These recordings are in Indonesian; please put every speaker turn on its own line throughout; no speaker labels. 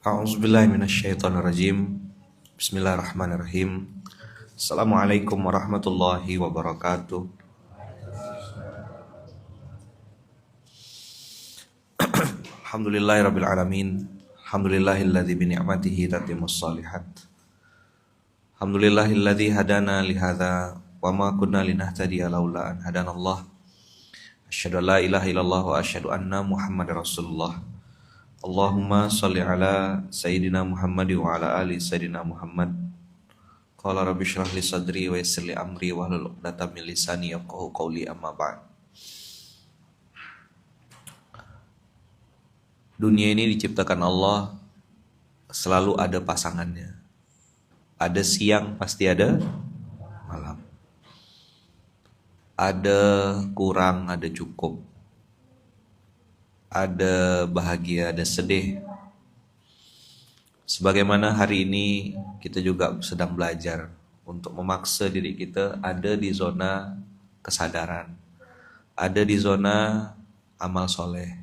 A'udzubillahi minasyaitonirrajim. Bismillahirrahmanirrahim. Assalamualaikum warahmatullahi wabarakatuh. Alhamdulillahirabbil alamin. Alhamdulillahilladzi bi ni'matihi tatimmus shalihat. Alhamdulillahilladzi hadana li hadza wa ma kunna linahtadiya laula an hadanallah. Asyhadu an la ilaha illallah wa asyhadu anna Muhammadar Rasulullah. Allahumma sholli ala Sayyidina Muhammad wa ala ali Sayyidina Muhammad. Qala rabbi shrah li sadri wa yassir li amri wahlul 'uqdatam min lisani yafqahu qawli amma ba'd. Dunia ini diciptakan Allah selalu ada pasangannya. Ada siang pasti ada malam. Ada kurang, ada cukup. Ada bahagia, ada sedih. Sebagaimana hari ini kita juga sedang belajar untuk memaksa diri kita ada di zona kesadaran, ada di zona amal soleh,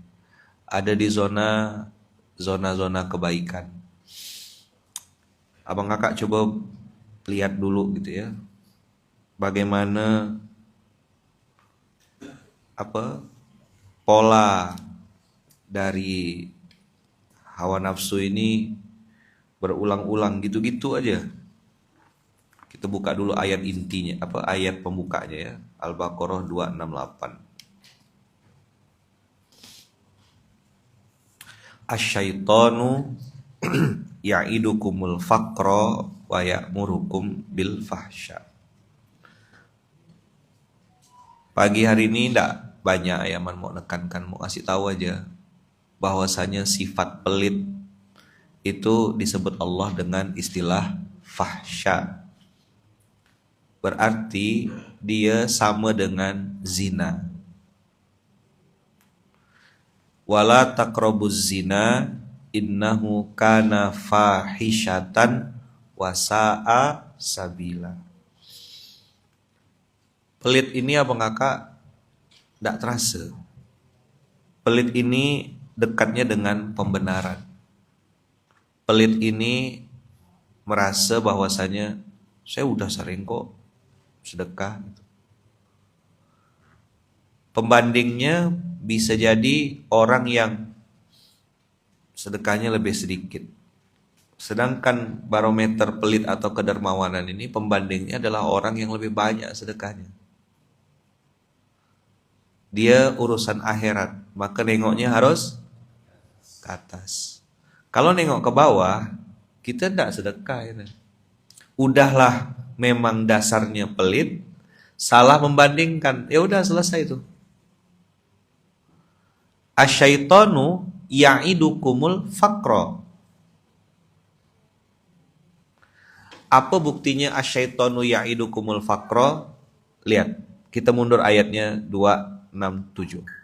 ada di zona-zona kebaikan. Abang kakak coba lihat dulu gitu ya, bagaimana pola dari hawa nafsu ini berulang-ulang gitu-gitu aja. Kita buka dulu ayat intinya, ayat pembukanya ya, Al-Baqarah 268. Asyaitonu ya'idukumul faqra wa ya'murukum bil fahsya. Pagi hari ini enggak banyak Ayaman mau nekankan, mau kasih tahu aja bahwasanya sifat pelit itu disebut Allah dengan istilah fahsya. Berarti dia sama dengan zina. Wala taqrabuz zina innahu kana fahishatan wa sa'a sabila. Pelit ini abang kakak tidak terasa. Pelit ini dekatnya dengan pembenaran. Pelit ini merasa bahwasanya saya udah sering kok sedekah. Pembandingnya bisa jadi orang yang sedekahnya lebih sedikit. Sedangkan barometer pelit atau kedermawanan ini pembandingnya adalah orang yang lebih banyak sedekahnya. Dia urusan akhirat, maka nengoknya harus ke atas. Kalau nengok ke bawah, kita tidak sedekah ya. Udahlah memang dasarnya pelit, salah membandingkan, ya udah selesai itu. Asyaitonu ya'idukumul faqra. Apa buktinya asyaitonu ya'idukumul faqra? Lihat, kita mundur ayatnya 267.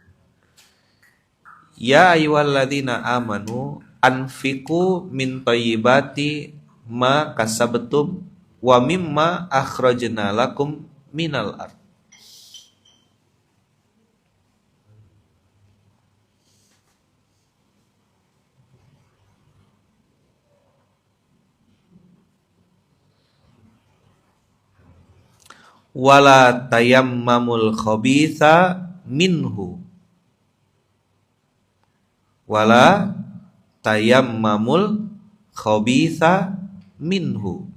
Ya ayyuhalladzina amanu anfiqu min thayyibati ma kasabtum wa mimma akhrajna lakum minal ard. Wala tayammamul khabitha minhu. Wala tayammamul khabitha minhu.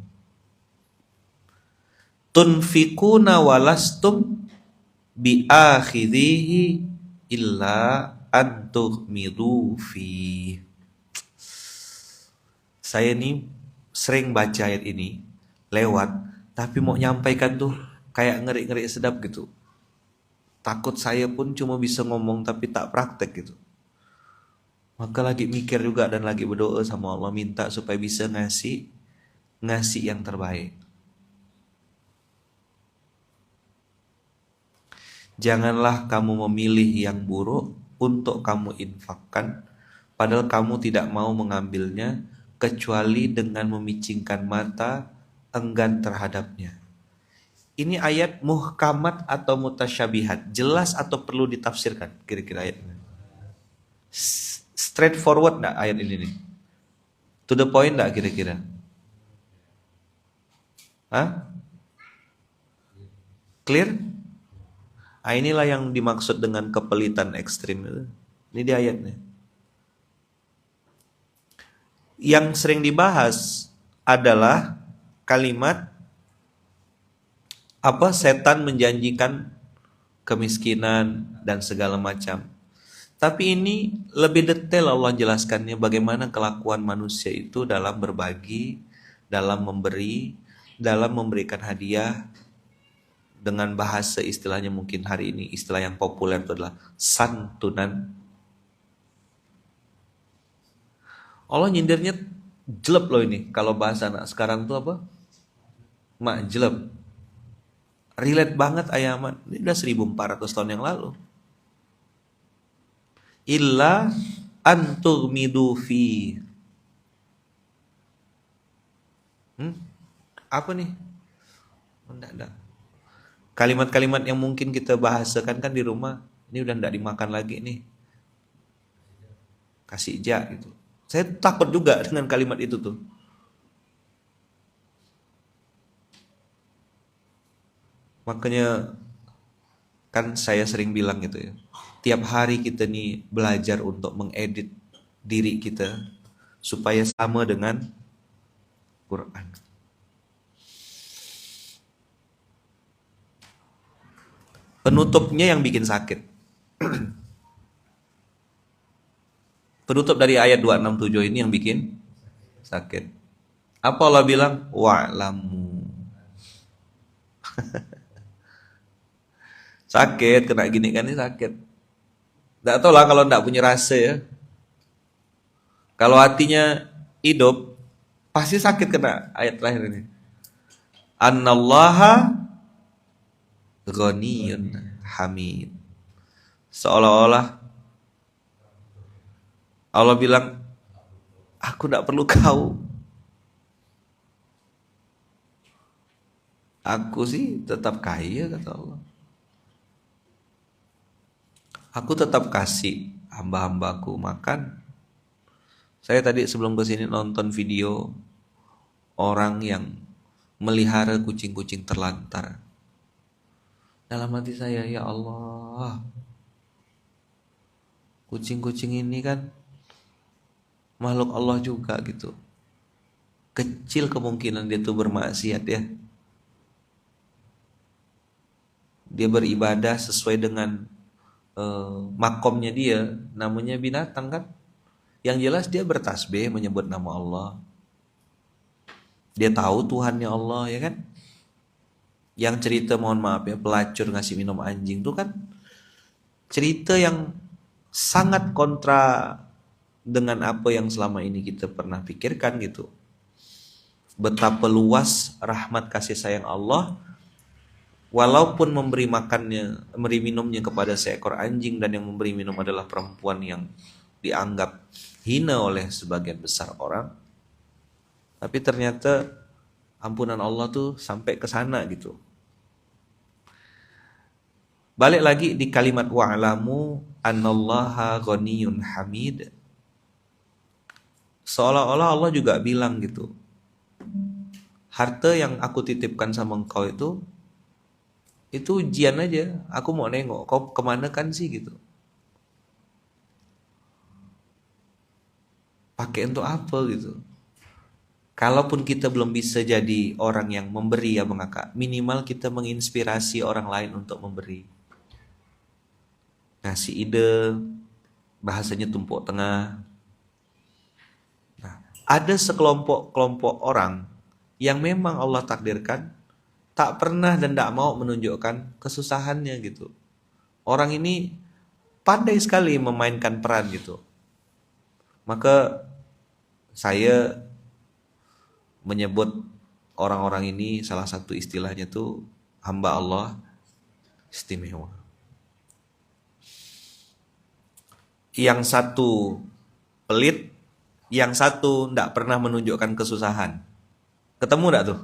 Tunfikuna walastum biakhidhihi illa antuhmidu fi. Saya nih sering baca ayat ini lewat, tapi mau nyampaikan tuh kayak ngeri-ngeri sedap gitu. Takut saya pun cuma bisa ngomong tapi tak praktek gitu. Maka lagi mikir juga dan lagi berdoa sama Allah, minta supaya bisa ngasih yang terbaik. Janganlah kamu memilih yang buruk untuk kamu infakkan, padahal kamu tidak mau mengambilnya kecuali dengan memicingkan mata enggan terhadapnya. Ini ayat muhkamat atau mutasyabihat, jelas atau perlu ditafsirkan kira-kira ayat ini? Straightforward enggak ayat ini nih? To the point enggak kira-kira? Hah? Clear? Ah, inilah yang dimaksud dengan kepelitan ekstrim itu. Ini di ayatnya. Yang sering dibahas adalah kalimat apa setan menjanjikan kemiskinan dan segala macam. Tapi ini lebih detail Allah jelaskannya bagaimana kelakuan manusia itu dalam berbagi, dalam memberi, dalam memberikan hadiah dengan bahasa istilahnya mungkin hari ini istilah yang populer itu adalah santunan. Allah nyindirnya jelek loh ini. Kalau bahasa anak sekarang tuh apa? Mak jelek. Relate banget ayaman. Ini udah 1400 tahun yang lalu. Illa antughmidu fi. Apa nih? Enggak. Kalimat-kalimat yang mungkin kita bahasakan kan di rumah. Ini udah enggak dimakan lagi nih. Kasih jak gitu. Saya takut juga dengan kalimat itu tuh. Makanya kan saya sering bilang gitu ya. Tiap hari kita nih belajar untuk mengedit diri kita supaya sama dengan Quran. Penutupnya yang bikin sakit. Penutup dari ayat 267 ini yang bikin sakit. Apa Allah bilang? Wa'lamu. Sakit, kena gini kan ini sakit. Tidak tahu lah kalau tidak punya rasa ya. Kalau hatinya hidup, pasti sakit kena ayat terakhir ini. Annallaha ghaniyun hamid. Seolah-olah Allah bilang, aku tidak perlu kau. Aku sih tetap kaya kata Allah. Aku tetap kasih hamba-hambaku makan. Saya tadi sebelum kesini nonton video orang yang melihara kucing-kucing terlantar. Dalam hati saya, ya Allah, kucing-kucing ini kan makhluk Allah juga gitu. Kecil kemungkinan dia tuh bermaksiat ya. Dia beribadah sesuai dengan makomnya dia, namanya binatang kan. Yang jelas dia bertasbih menyebut nama Allah. Dia tahu Tuhannya Allah ya kan. Yang cerita mohon maaf ya pelacur ngasih minum anjing itu kan cerita yang sangat kontra dengan apa yang selama ini kita pernah pikirkan gitu. Betapa luas rahmat kasih sayang Allah. Walaupun memberi makannya, memberi minumnya kepada seekor anjing dan yang memberi minum adalah perempuan yang dianggap hina oleh sebagian besar orang, tapi ternyata ampunan Allah tuh sampai ke sana gitu. Balik lagi di kalimat wa'lamu annallaha ghaniyun hamid. Seolah-olah Allah juga bilang gitu, harta yang aku titipkan sama engkau itu ujian aja. Aku mau nengok kau kemana kan sih gitu. Pakai untuk apa gitu. Kalaupun kita belum bisa jadi orang yang memberi ya Bang Kakak, minimal kita menginspirasi orang lain untuk memberi. Ngasih ide, bahasanya tumpuk tengah. Nah, ada sekelompok orang yang memang Allah takdirkan tak pernah dan tak mau menunjukkan kesusahannya gitu. Orang ini pandai sekali memainkan peran gitu. Maka saya menyebut orang-orang ini salah satu istilahnya tuh hamba Allah istimewa. Yang satu pelit, yang satu tidak pernah menunjukkan kesusahan. Ketemu enggak tuh?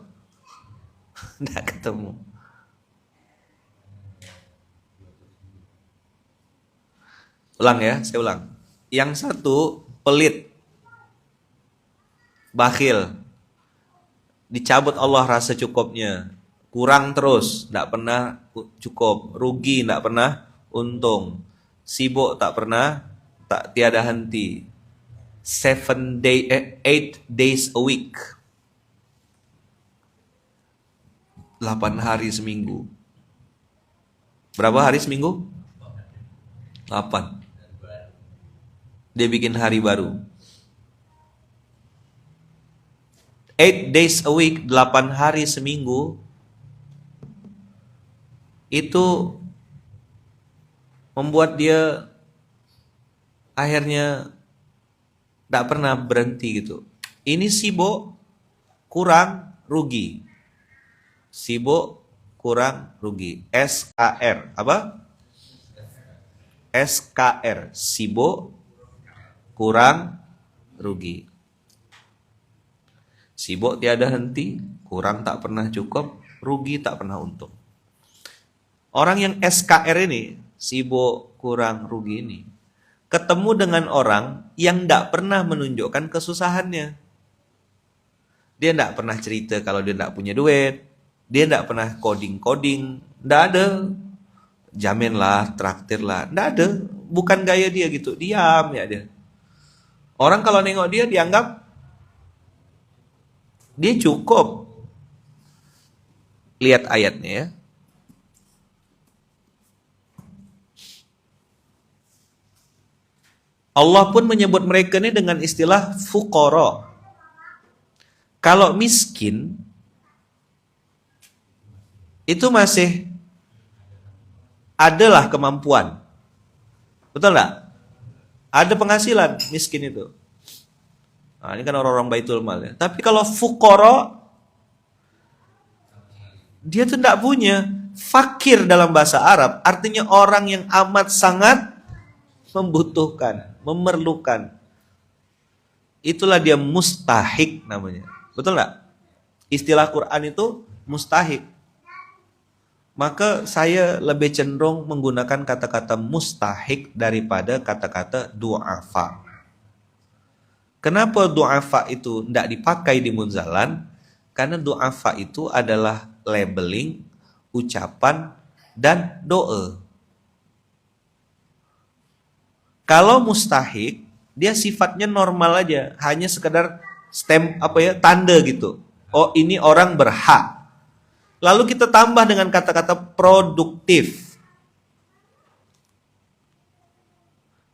Tidak ketemu. Ulang ya, saya ulang. Yang satu pelit, bakhil, dicabut Allah rasa cukupnya, kurang terus, tidak pernah cukup, rugi tidak pernah untung, sibuk tak pernah, tak tiada henti, 8 days a week, 8 hari seminggu. Berapa hari seminggu? 8. Dia bikin hari baru. 8 days a week, 8 hari seminggu. Itu membuat dia akhirnya tidak pernah berhenti gitu. Ini sibuk, kurang, rugi. Sibuk, kurang, rugi. SKR. Apa? SKR. Sibuk, kurang, rugi. Sibuk tiada henti, kurang tak pernah cukup, rugi tak pernah untung. Orang yang SKR ini, sibuk, kurang, rugi ini, ketemu dengan orang yang tidak pernah menunjukkan kesusahannya. Dia tidak pernah cerita kalau dia tidak punya duit. Dia tidak pernah coding-coding. Tidak ada. Jaminlah, traktirlah. Tidak ada. Bukan gaya dia gitu. Diam ya dia. Orang kalau nengok dia dianggap dia cukup. Lihat ayatnya ya. Allah pun menyebut mereka ini dengan istilah fuqara. Kalau miskin, itu masih adalah kemampuan. Betul nggak? Ada penghasilan miskin itu. Nah, ini kan orang-orang baitul mal ya. Tapi kalau fuqara, dia tuh tidak punya. Fakir dalam bahasa Arab artinya orang yang amat sangat membutuhkan, memerlukan. Itulah dia mustahik namanya. Betul nggak? Istilah Quran itu mustahik. Maka saya lebih cenderung menggunakan kata-kata mustahik daripada kata-kata du'afa. Kenapa du'afa itu tidak dipakai di munzalan? Karena du'afa itu adalah labeling, ucapan, dan doa. Kalau mustahik, dia sifatnya normal aja, hanya sekedar stamp tanda gitu. Oh, ini orang berhak. Lalu kita tambah dengan kata-kata produktif.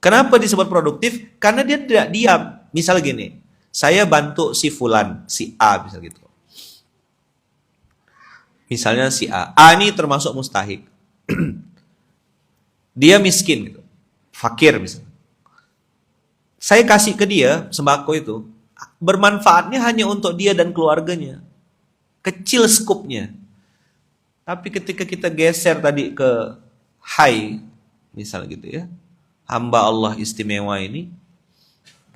Kenapa disebut produktif? Karena dia tidak diam. Misal gini, saya bantu si fulan, si A misal gitu. Misalnya si A. A ini termasuk mustahik. Dia miskin gitu. Fakir misalnya. Saya kasih ke dia sembako itu, bermanfaatnya hanya untuk dia dan keluarganya. Kecil skupnya. Tapi ketika kita geser tadi ke hai, misal gitu ya, hamba Allah istimewa ini,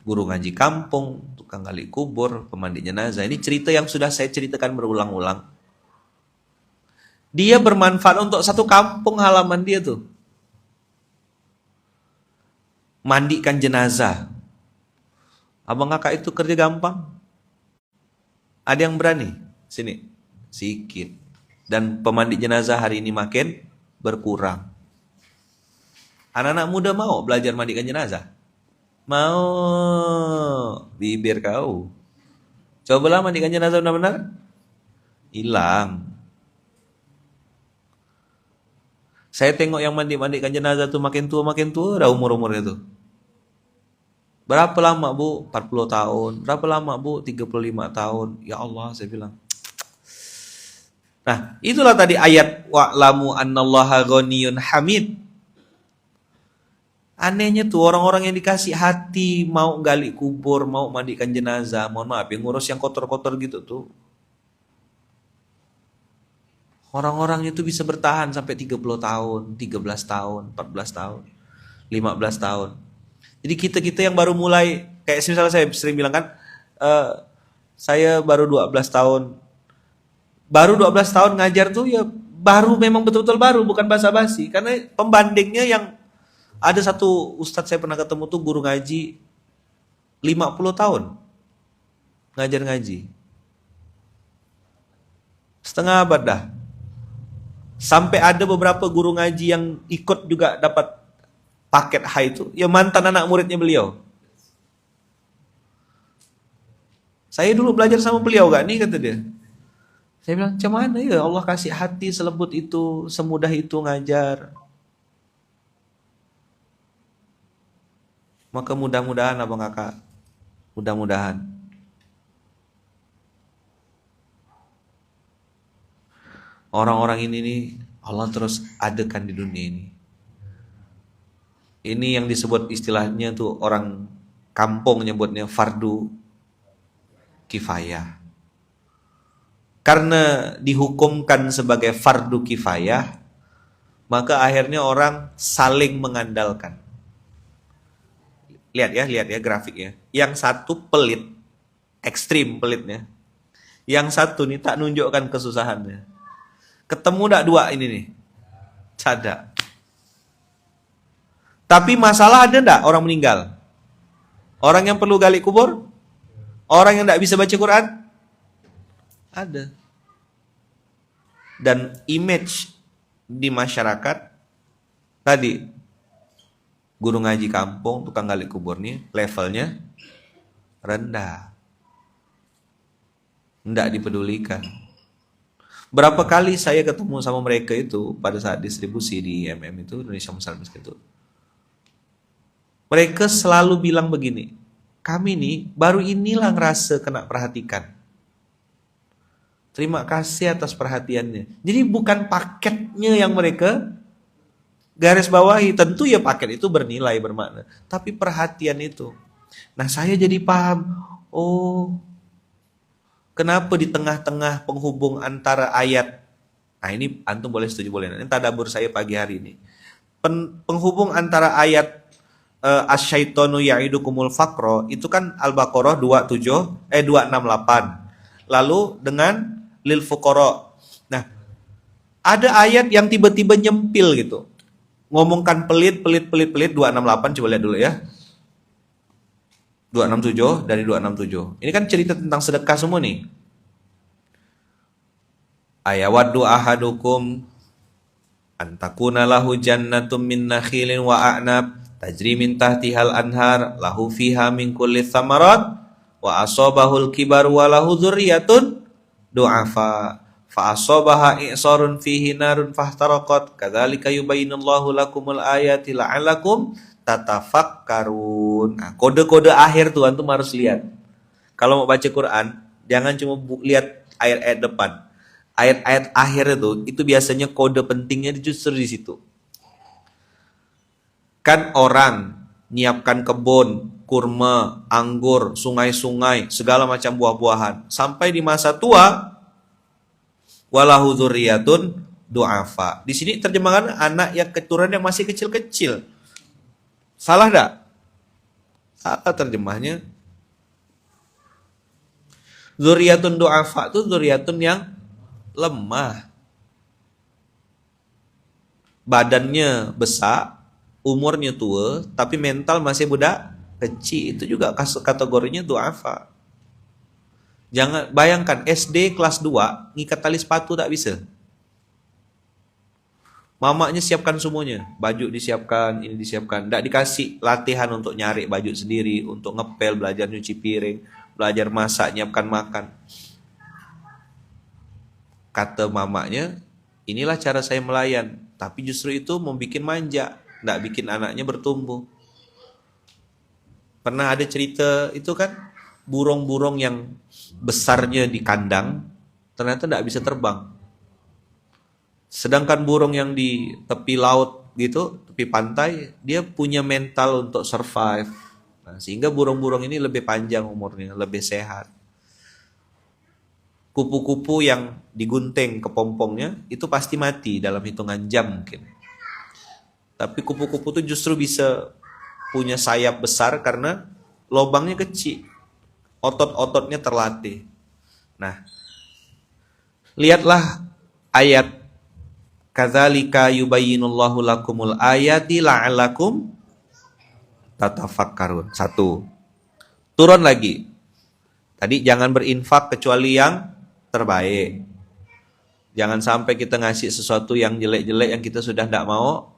guru ngaji kampung, tukang gali kubur, pemandi jenazah. Ini cerita yang sudah saya ceritakan berulang-ulang. Dia bermanfaat untuk satu kampung halaman dia tuh. Mandikan jenazah. Abang kakak itu kerja gampang. Ada yang berani? Sini. Sikit. Dan pemandi jenazah hari ini makin berkurang. Anak-anak muda mau belajar mandikan jenazah? Mau. Bibir kau. Cobalah mandikan jenazah benar-benar. Hilang. Saya tengok yang mandikan jenazah tuh makin tua dah umur-umurnya tuh. Berapa lama bu? 40 tahun. Berapa lama bu? 35 tahun. Ya Allah, saya bilang. Nah, itulah tadi ayat wa'lamu annallaha ghaniyun hamid. Anehnya tuh orang-orang yang dikasih hati mau gali kubur, mau mandikan jenazah, mohon maaf yang ngurus yang kotor-kotor gitu tuh. Orang-orang itu bisa bertahan sampai 30 tahun, 13 tahun, 14 tahun, 15 tahun. Jadi kita yang baru mulai, kayak misalnya saya sering bilang kan, saya baru 12 tahun. Baru 12 tahun ngajar tuh ya baru, memang betul-betul baru, bukan basa-basi. Karena pembandingnya yang ada satu ustadz saya pernah ketemu tuh guru ngaji 50 tahun. ngajar ngaji. Setengah abad dah. Sampai ada beberapa guru ngaji yang ikut juga dapat paket H itu, ya mantan anak muridnya beliau. Saya dulu belajar sama beliau gak nih, kata dia. Saya bilang, macam mana ya Allah kasih hati selembut itu, semudah itu ngajar. Maka mudah-mudahan abang kakak, mudah-mudahan orang-orang ini nih Allah terus adakan di dunia ini. Ini yang disebut istilahnya tuh orang kampung nyebutnya fardu kifayah. Karena dihukumkan sebagai fardu kifayah, maka akhirnya orang saling mengandalkan. Lihat ya grafiknya. Yang satu pelit, ekstrim pelitnya. Yang satu nih tak nunjukkan kesusahannya. Ketemu dak dua ini nih? Ada. Tapi masalah ada ndak orang meninggal? Orang yang perlu gali kubur? Orang yang ndak bisa baca Quran? Ada. Dan image di masyarakat tadi, guru ngaji kampung, tukang gali kubur nih levelnya rendah. Ndak dipedulikan. Berapa kali saya ketemu sama mereka itu pada saat distribusi di IMM itu, Indonesia Muslim itu. Mereka selalu bilang begini, kami nih baru inilah ngerasa kena perhatikan. Terima kasih atas perhatiannya. Jadi bukan paketnya yang mereka garis bawahi. Tentu ya paket itu bernilai, bermakna. Tapi perhatian itu. Nah saya jadi paham, oh kenapa di tengah-tengah penghubung antara ayat, nah ini antum boleh setuju boleh, ini tadabbur saya pagi hari ini. Penghubung antara ayat asyaitonu ya'idukumul faqra itu kan Al-Baqarah 268. Lalu dengan lil fuqara. Nah, ada ayat yang tiba-tiba nyempil gitu. Ngomongkan pelit 268, coba lihat dulu ya. 267 dari 267. Ini kan cerita tentang sedekah semua nih. Ayawaddu ahadukum antakuna lahu jannatum min nakhilin wa a'nab tajri min tahtihal anhar lahu fiha min kulli thamarat wa asobahul kibar wa lahu dzurriyyatun du'afa fa asobaha i'sarun fihi narun fahtaraqat kadzalika yubayyinullahu lakumul ayati la'allakum tatafakkarun. Nah, kode-kode akhir tuh antum harus lihat. Kalau mau baca Quran, jangan cuma lihat ayat-ayat depan. Ayat-ayat akhir itu biasanya kode pentingnya justru di situ. Kan orang nyiapkan kebun, kurma, anggur, sungai-sungai, segala macam buah-buahan. Sampai di masa tua, walahu dzurriyyatun du'afa. Di sini terjemahan anak yang keturunan yang masih kecil-kecil. Salah enggak? Salah terjemahnya. Dzurriyyatun du'afa itu dzurriyyatun yang lemah. Badannya besar, umurnya tua, tapi mental masih budak kecil. Itu juga kategorinya du'afa. Jangan bayangkan SD kelas 2 ngikat tali sepatu tak bisa. Mamanya siapkan semuanya, baju disiapkan, ini disiapkan. Tidak dikasih latihan untuk nyari baju sendiri, untuk ngepel, belajar nyuci piring, belajar masak, nyiapkan makan. Kata mamanya, inilah cara saya melayan. Tapi justru itu membuat manja, tidak bikin anaknya bertumbuh. Pernah ada cerita itu kan, burung-burung yang besarnya di kandang, ternyata tidak bisa terbang. Sedangkan burung yang di tepi laut gitu, tepi pantai, dia punya mental untuk survive. Nah, sehingga burung-burung ini lebih panjang umurnya, lebih sehat. Kupu-kupu yang digunting kepompongnya itu pasti mati dalam hitungan jam mungkin. Tapi kupu-kupu itu justru bisa punya sayap besar karena lubangnya kecil. Otot-ototnya terlatih. Nah, lihatlah ayat kadzalika yubayyinullahu lakumul ayati la'allakum tatafakkarun. 1. Turun lagi. Tadi jangan berinfak kecuali yang terbaik. Jangan sampai kita ngasih sesuatu yang jelek-jelek yang kita sudah tidak mau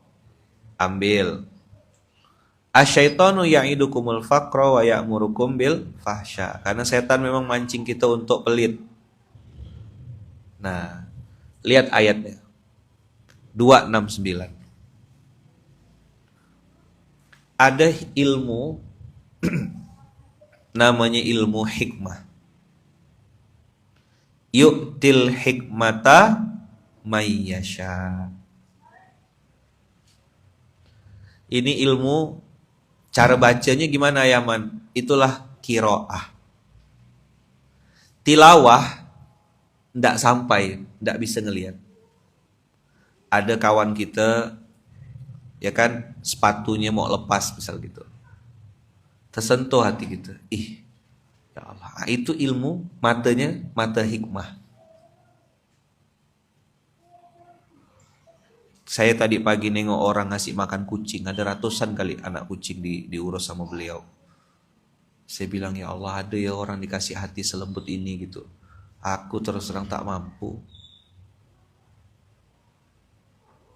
ambil. Asyaitonu ya'idukumul faqra wa ya'murukum bil fahsya. Karena setan memang mancing kita untuk pelit. Nah, lihat ayatnya. 269. Ada ilmu namanya ilmu hikmah. Yu'til hikmata mayyasha. Ini ilmu, cara bacanya gimana ya man? Itulah qiraah. Tilawah ndak sampai, ndak bisa ngelihat. Ada kawan kita, ya kan, sepatunya mau lepas misal gitu. Tersentuh hati kita. Ya Allah, itu ilmu, matanya mata hikmah. Saya tadi pagi nengok orang ngasih makan kucing, ada ratusan kali anak kucing diurus sama beliau. Saya bilang, ya Allah, ada ya orang dikasih hati selembut ini gitu. Aku terus terang tak mampu.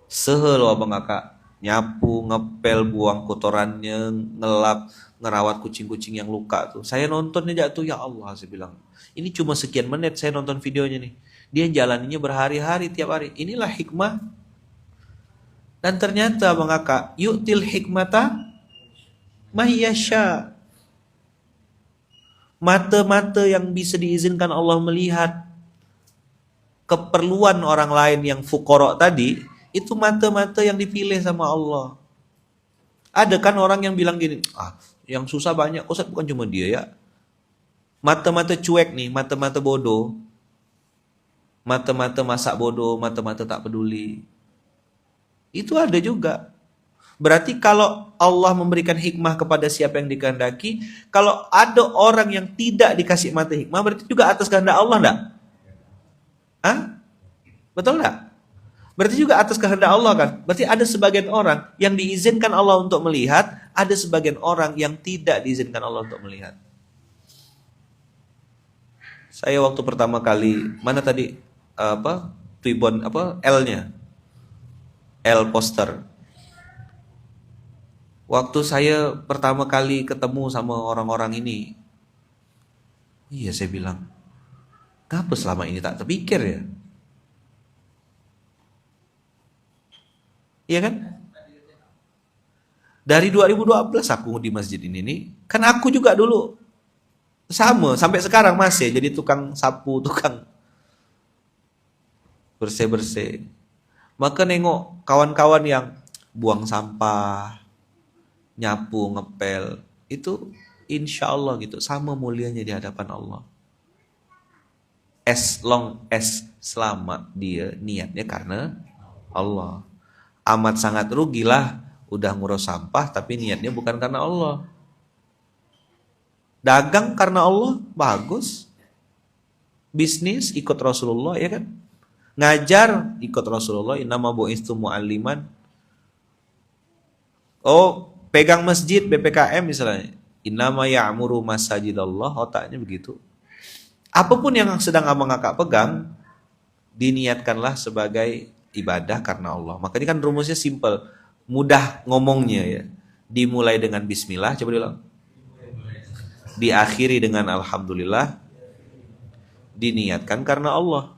Sehelo abang kakak, nyapu, ngepel, buang kotorannya, ngelap, ngerawat kucing-kucing yang luka tuh. Saya nonton aja tuh, ya Allah, saya bilang. Ini cuma sekian menit saya nonton videonya nih. Dia jalaninya berhari-hari tiap hari. Inilah hikmah. Dan ternyata abang kakak, yu'til hikmata mahyasya. Mata-mata yang bisa diizinkan Allah melihat keperluan orang lain yang fuqara tadi, itu mata-mata yang dipilih sama Allah. Ada kan orang yang bilang gini, yang susah banyak, Ustaz, bukan cuma dia ya. Mata-mata cuek nih, mata-mata bodoh. Mata-mata masak bodoh, mata-mata tak peduli. Itu ada juga. Berarti kalau Allah memberikan hikmah kepada siapa yang dikehendaki, kalau ada orang yang tidak dikasih mata hikmah, berarti juga atas kehendak Allah enggak? Betul enggak? Berarti juga atas kehendak Allah kan? Berarti ada sebagian orang yang diizinkan Allah untuk melihat, ada sebagian orang yang tidak diizinkan Allah untuk melihat. Saya waktu pertama kali, mana tadi ribbon L-nya? L poster. Waktu saya pertama kali ketemu sama orang-orang ini, iya saya bilang, kenapa selama ini tak terpikir ya? Iya kan? Dari 2012 aku di masjid ini nih, kan aku juga dulu sama, sampai sekarang masih jadi tukang sapu, tukang bersih-bersih. Maka nengok kawan-kawan yang buang sampah, nyapu, ngepel, itu insya Allah gitu, sama mulianya di hadapan Allah. As long as, selama dia niatnya karena Allah. Amat sangat rugilah udah ngurus sampah tapi niatnya bukan karena Allah. Dagang karena Allah, bagus. Bisnis ikut Rasulullah, ya kan? Ngajar ikut Rasulullah, innama bu'istu mu'alliman. Pegang masjid BPKM misalnya, innama ya'muru masajidallah, otaknya begitu. Apapun yang sedang abang kakak pegang, diniatkanlah sebagai ibadah karena Allah. Makanya kan rumusnya simple, mudah ngomongnya ya. Dimulai dengan bismillah, coba diulang. Diakhiri dengan alhamdulillah, diniatkan karena Allah.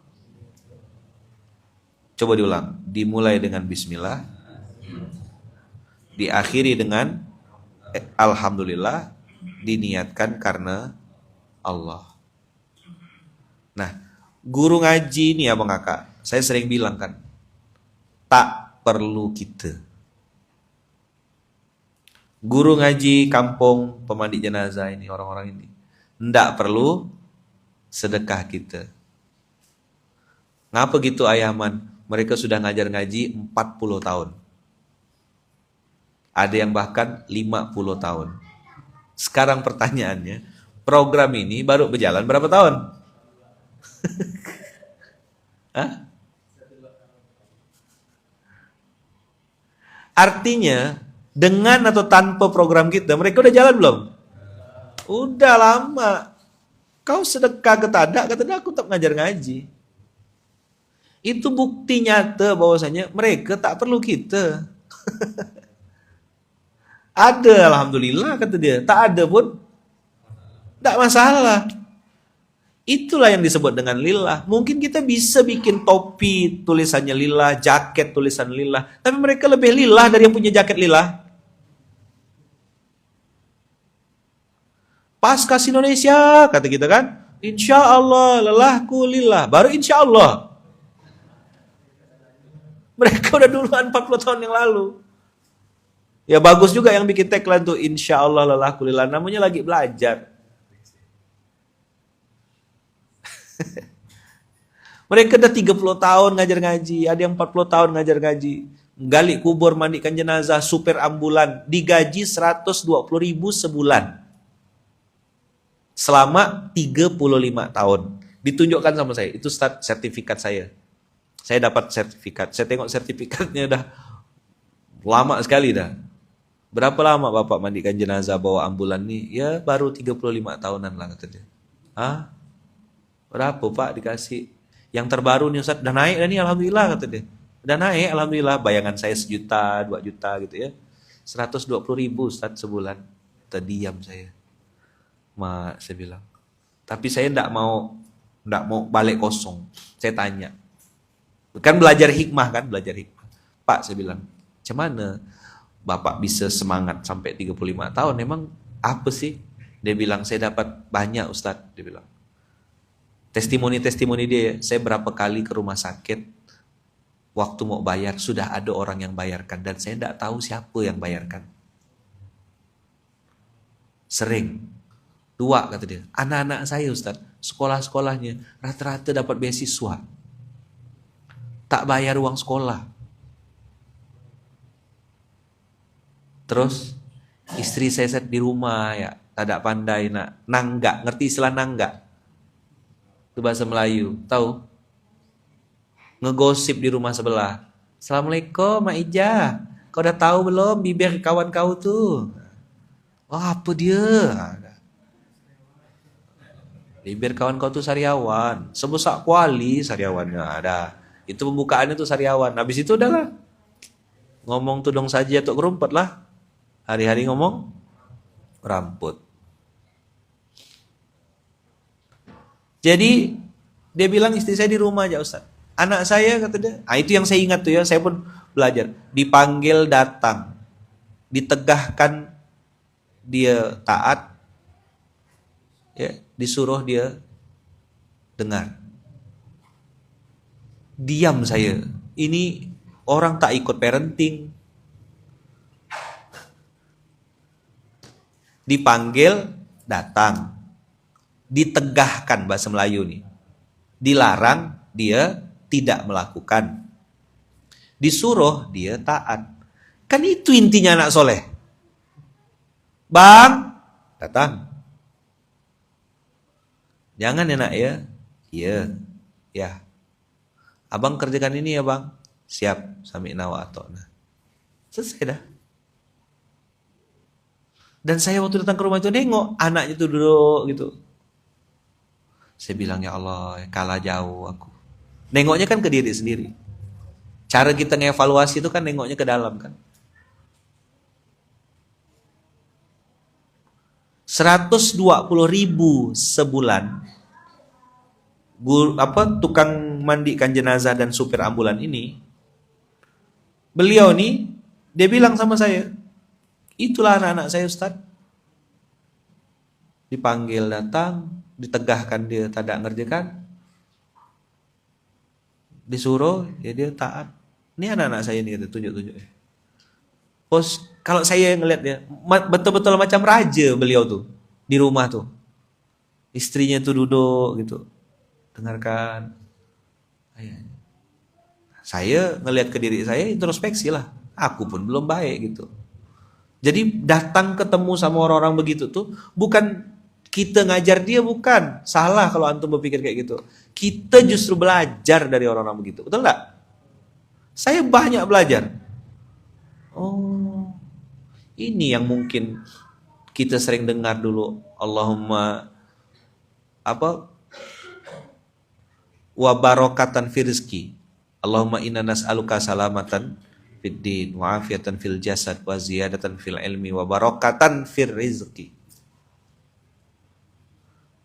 Coba diulang, dimulai dengan bismillah, diakhiri dengan alhamdulillah, diniatkan karena Allah. Nah, guru ngaji nih abang kakak, saya sering bilang kan, tak perlu kita. Guru ngaji kampung pemandi jenazah ini, orang-orang ini, ndak perlu sedekah kita. Ngapa gitu ayaman? Mereka sudah ngajar ngaji 40 tahun. Ada yang bahkan 50 tahun. Sekarang pertanyaannya, program ini baru berjalan berapa tahun? Hah? Artinya, dengan atau tanpa program kita, mereka udah jalan belum? Udah lama. Kau sedekah ke tadak, kata dia, aku tetap ngajar ngaji. Itu bukti nyata bahwasanya mereka tak perlu kita. Ada, alhamdulillah, kata dia. Tak ada pun, tak masalah. Itulah yang disebut dengan lillah. Mungkin kita bisa bikin topi tulisannya lillah, jaket tulisan lillah. Tapi mereka lebih lillah dari yang punya jaket lillah. Pas kasih Indonesia, kata kita kan. Insya Allah, lelahku lillah. Baru insya Allah. Mereka udah duluan 40 tahun yang lalu. Ya bagus juga yang bikin tagline tuh. Insya Allah lelahku lillah. Namanya lagi belajar. Mereka udah 30 tahun ngajar ngaji, ada yang 40 tahun ngajar ngaji. Gali kubur, mandikan jenazah, supir ambulan, digaji 120.000 sebulan. Selama 35 tahun. Ditunjukkan sama saya, itu sertifikat saya. Saya dapat sertifikat. Saya tengok sertifikatnya udah lama sekali dah. Berapa lama Bapak mandikan jenazah bawa ambulan nih? Ya baru 35 tahunan lah kata dia. Hah? Berapa Pak dikasih? Yang terbaru nih Ustaz, udah naik dah nih alhamdulillah kata dia. Udah naik alhamdulillah, bayangan saya 1 juta, 2 juta gitu ya. 120.000 Ustaz sebulan. Terdiam saya. Mak, saya bilang. Tapi saya enggak mau balik kosong. Saya tanya. Kan belajar hikmah kan, belajar hikmah. Pak, saya bilang, "Macam mana Bapak bisa semangat sampai 35 tahun? Emang apa sih?" Dia bilang, "Saya dapat banyak Ustaz," dia bilang. Testimoni-testimoni dia, saya berapa kali ke rumah sakit, waktu mau bayar, sudah ada orang yang bayarkan, dan saya tidak tahu siapa yang bayarkan. Sering. 2 kata dia, anak-anak saya Ustaz, sekolah-sekolahnya, rata-rata dapat beasiswa. Tak bayar uang sekolah. Terus, istri saya di rumah ya, tak pandai nak nanggak, ngerti istilah nanggak? Itu bahasa Melayu, tahu? Ngegosip di rumah sebelah. Assalamualaikum, Mak Ija. Kau udah tahu belum bibir kawan kau tuh? Oh, apa dia? Bibir kawan kau tuh sariawan. Sebesar kuali sariawannya ada. Itu pembukaannya tuh sariawan. Habis itu udahlah. Ngomong tudung saja tuh kerumpet lah. Hari-hari ngomong ramput. Jadi dia bilang istri saya di rumah aja Ustaz. Anak saya kata dia, itu yang saya ingat tuh ya, saya pun belajar. Dipanggil datang, ditegahkan dia taat, ya, disuruh dia dengar. Diam saya. Ini orang tak ikut parenting. Dipanggil datang. Ditegahkan bahasa Melayu nih. Dilarang dia tidak melakukan. Disuruh dia taat. Kan itu intinya anak soleh. Bang, datang. Jangan ya nak ya. Iya. Ya. Abang kerjakan ini ya bang. Siap. Sami'na wa ata'na. Selesai dah. Dan saya waktu datang ke rumah itu nengok anaknya tuh duduk gitu. Saya bilang ya Allah, kalah jauh aku. Nengoknya kan ke diri sendiri. Cara kita ngevaluasi itu kan nengoknya ke dalam kan. 120.000 sebulan. Tukang mandikan jenazah dan supir ambulan ini. Beliau nih, dia bilang sama saya, itulah anak-anak saya Ustaz. Dipanggil datang, ditegahkan dia tidak ngerjakan, disuruh ya dia taat. Ini anak-anak saya ini tunjuk-tunjuk. Bos, kalau saya ngeliat dia betul-betul macam raja beliau tuh di rumah tuh. Istrinya tuh duduk gitu, dengarkan. Saya ngelihat ke diri saya introspeksi lah. Aku pun belum baik gitu. Jadi datang ketemu sama orang-orang begitu tuh bukan kita ngajar dia, bukan. Salah kalau antum berpikir kayak gitu. Kita justru belajar dari orang-orang begitu. Betul enggak? Saya banyak belajar. Oh, ini yang mungkin kita sering dengar dulu. Allahumma apa wa barokatan fi rizki. Allahumma inna nas'aluka salamatan fid din wa afiatan fil jasad wa ziyadatan fil ilmi wa barokatan fir rizki.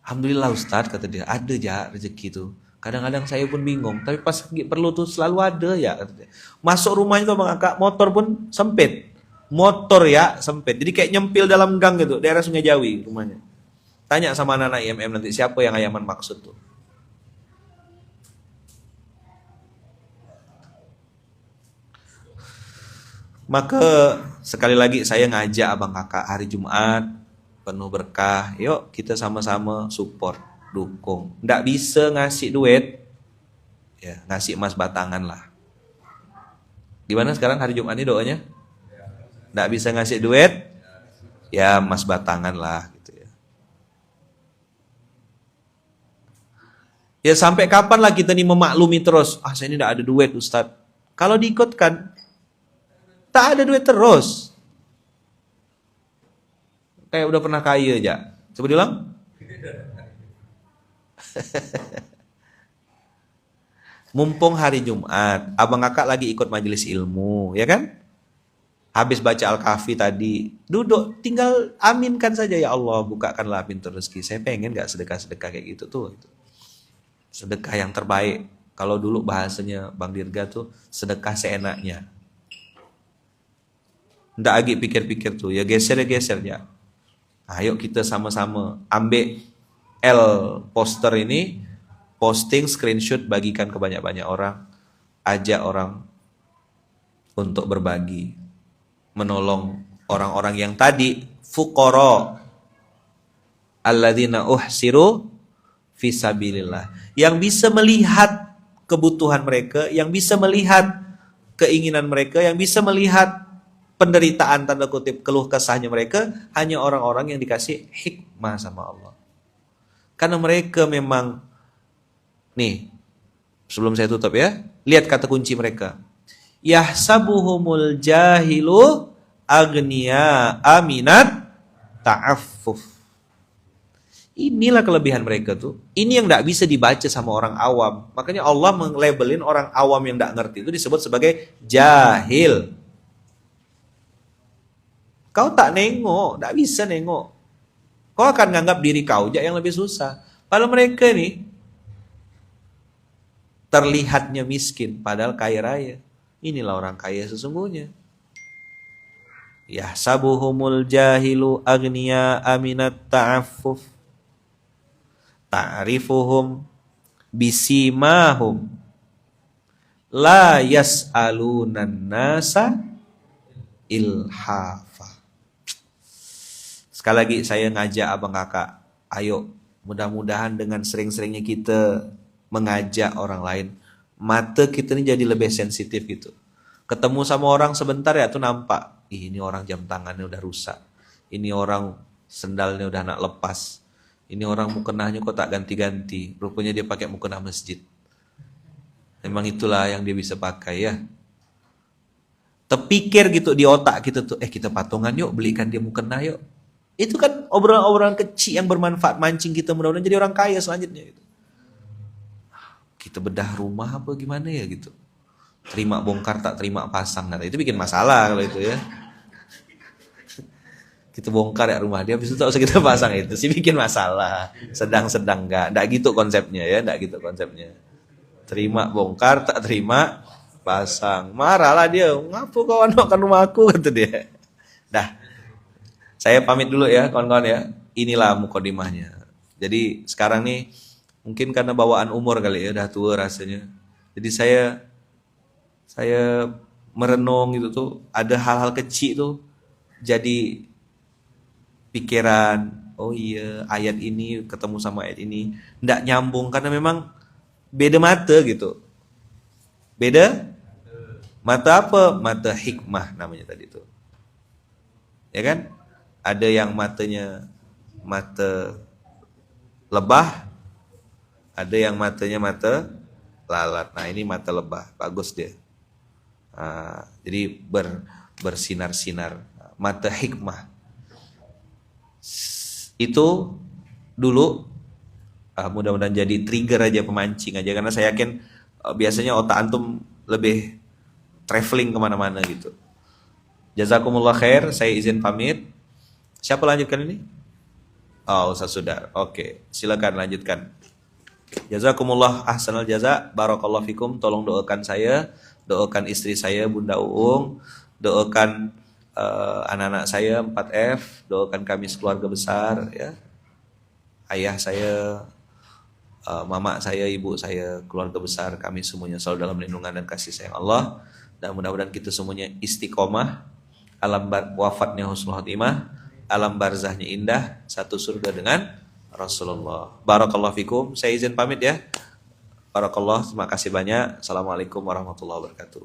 Alhamdulillah Ustaz, kata dia, ada aja rezeki itu. Kadang-kadang saya pun bingung, tapi pas perlu tuh selalu ada ya, kata dia. Masuk rumahnya tuh Bang Kakak, motor pun sempit. Motor ya sempit. Jadi kayak nyempil dalam gang gitu, daerah Sungai Jawi rumahnya. Tanya sama anak-anak IMM nanti siapa yang Ayaman maksud tuh. Maka sekali lagi saya ngajak Abang Kakak hari Jumat penuh berkah. Yuk kita sama-sama support, dukung. Nggak bisa ngasih duit, ya ngasih emas batangan lah. Gimana sekarang hari Jumat ini doanya? Nggak bisa ngasih duit, ya emas batangan lah gitu ya. Ya sampai kapan lah kita nih memaklumi terus? Ah saya ini nggak ada duit Ustadz. Kalau diikutkan, tak ada duit terus. Kayak udah pernah kaya aja. Coba diulang. Mumpung hari Jumat, Abang Kakak lagi ikut majelis ilmu, ya kan? Habis baca Al-Kahfi tadi, duduk, tinggal aminkan saja, ya Allah, bukakanlah pintu rezeki. Saya pengen gak sedekah-sedekah kayak gitu tuh. Sedekah yang terbaik. Kalau dulu bahasanya Bang Dirga tuh, sedekah seenaknya. Nggak lagi pikir-pikir tuh, ya geser ya. Ayo kita sama-sama ambil poster ini, posting, screenshot, bagikan ke banyak-banyak orang, ajak orang untuk berbagi, menolong orang-orang yang tadi fuqara alladzina uhsiru fisabilillah, yang bisa melihat kebutuhan mereka, yang bisa melihat keinginan mereka, yang bisa melihat penderitaan tanda kutip keluh kesahnya mereka, hanya orang-orang yang dikasih hikmah sama Allah. Karena mereka memang, nih sebelum saya tutup ya, lihat kata kunci mereka. Yahsabuhumul jahilu agniya aminat ta'affuf. Inilah kelebihan mereka tuh. Ini yang tidak bisa dibaca sama orang awam. Makanya Allah melabelin orang awam yang tidak ngerti itu disebut sebagai jahil. Kau tak nengok, tak bisa nengok. Kau akan nganggap diri kau aja yang lebih susah. Kalau mereka nih terlihatnya miskin, padahal kaya raya. Inilah orang kaya sesungguhnya. Yahsabuhumul jahilu agniya aminat ta'affuf. Ta'rifuhum bisimahum. La yas'alunan nasa ilhafa. Sekali lagi saya ngajak Abang Kakak, ayo mudah-mudahan dengan sering-seringnya kita mengajak orang lain, mata kita ini jadi lebih sensitif gitu. Ketemu sama orang sebentar ya tuh nampak, ini orang jam tangannya udah rusak, ini orang sendalnya udah nak lepas, ini orang mukenahnya kok tak ganti-ganti, rupanya dia pakai mukenah masjid. Memang itulah yang dia bisa pakai ya. Terpikir gitu di otak kita tuh, kita patungan yuk, belikan dia mukenah yuk. Itu kan obrolan-obrolan kecil yang bermanfaat, mancing kita mudah-mudahan jadi orang kaya selanjutnya gitu. Kita bedah rumah apa gimana ya gitu. Terima bongkar tak terima pasang, nah itu bikin masalah kalau itu ya. Kita bongkar ya rumah dia, habis itu tak usah kita pasang, itu sih bikin masalah. Sedang-sedang enggak gitu konsepnya ya, enggak gitu konsepnya. Terima bongkar tak terima pasang. Marahlah dia, ngapu kau anakkan rumah aku, kata dia. Dah. Saya pamit dulu ya kawan-kawan ya. Inilah mukadimahnya. Jadi sekarang nih mungkin karena bawaan umur kali ya, udah tua rasanya. Jadi saya merenung gitu tuh, ada hal-hal kecil tuh jadi pikiran, oh iya ayat ini ketemu sama ayat ini nggak nyambung karena memang beda mata gitu. Beda mata apa? Mata hikmah namanya tadi tuh. Ya kan? Ada yang matanya mata lebah, ada yang matanya mata lalat. Nah ini mata lebah, bagus dia. Jadi bersinar-sinar. Mata hikmah. Itu dulu Mudah-mudahan jadi trigger aja, pemancing aja, karena saya yakin biasanya otak antum lebih traveling kemana-mana gitu. Jazakumullah khair, saya izin pamit. Siapa lanjutkan ini? Oh, Ustaz sudah. Oke, silakan lanjutkan. Jazakumullah ahsanal jaza, barakallahu fikum. Tolong doakan saya, doakan istri saya Bunda Uung, doakan anak-anak saya 4F, doakan kami sekeluarga besar ya. Ayah saya, mama saya, ibu saya, keluarga besar kami semuanya selalu dalam lindungan dan kasih sayang Allah. Dan mudah-mudahan kita semuanya istiqomah, alam wafatnya husnul khotimah, alam barzahnya indah, satu surga dengan Rasulullah. Barakallahu fikum. Saya izin pamit ya. Barakallah, terima kasih banyak. Assalamualaikum warahmatullahi wabarakatuh.